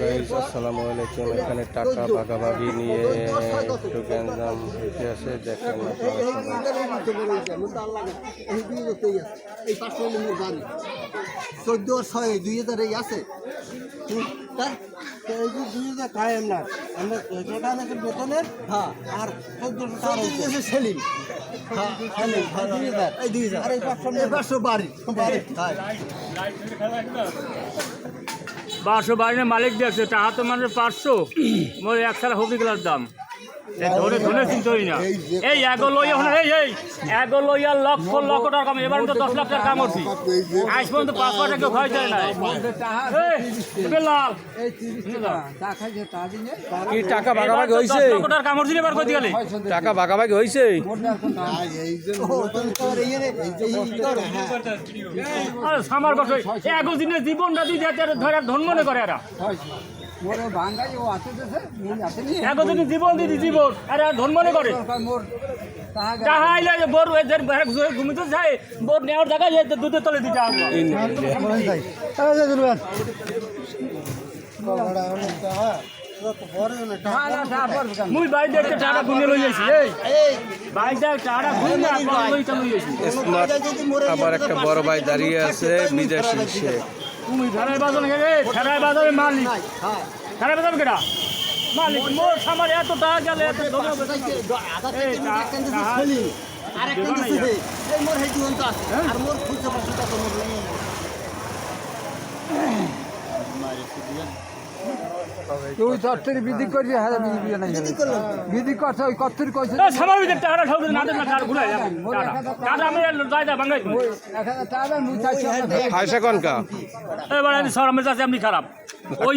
Guys আসসালামু আলাইকুম। এখানে টাকা ভাগাভাগি নিয়ে একটু গ্যাঞ্জাম হইতে আছে, দেখেন এই 1400 2000 আছে। এই যে 2000 কায়েম না আমরা এটা নাকি বেতনের হ্যাঁ আর 1400 সেলিং হ্যাঁ সেলিং 2000 এই 2000 আর এই 500 বাড়ি 500 বাড়ির মালিক দেখছে টাকা তো মানে 500 মোর এক সারা হবি গেলার দাম ধরে ধরে চিন্তা হই না। এই এগো লইয়া হন এই এগো লইয়া লক্ষ লক্ষ টাকা কাম, এবার তো 10 লাখ টাকা কাম করছি আজ পর্যন্ত 5 টাকা কেউ খাই যায় না। এই 30 টাকা চা খাইছে তা দিনে কি টাকা ভাগাভাগি হইছে? 10 লাখ টাকা কাম করছি এবার কই দিলে টাকা ভাগাভাগি হইছে? আরে সামার কথা এগো দিনে জীবনটা দিয়ে ধরে ধন মনে করে এরা মোর ভাঙ্গাই ও আছে দেশে মুই আছে নি এগো দিনে জীবন দিদি জীবন আরে ধন মনে করে মোর টাকা আইলে যে বোর এদের ঘুমিতে যায় বোর নেওয়ার জায়গায় যে দুধের তলে দিতে হবে। মুই বাইরে দেখতে টাকা গুনে লই যাইছি এই বাইরে টাকা গুনে লই যাইছি। স্মার্ট আবার একটা বড় ভাই দাঁড়িয়ে আছে বিদেশি সে। তুমি ফেরাই বাজার রে ফেরাই বাজারে মালিক ফেরাই বাজার কেডা মালিক মোর সামার এত টাকা গেলে এত ধরে আরেকটা আছে এই মোর হেই জীবন তো আছে আর মোর খুঁজে পাচ্ছি তো মোর তুই তত্ত্বের বিধি করবি হ্যাঁ বিধি নাই বিধি করছ ওই কত্তর কইছ সামার ভিতরে টাকা ঠাউকে না দেন না টাকা ঘুরাই টাকা আমি দাইদা বাঙ্গাই 1000 টাকা মুই চাইছি হাইসা কোনকা এবার আমি সর আমি চাচ্ছি আপনি খারাপ ওই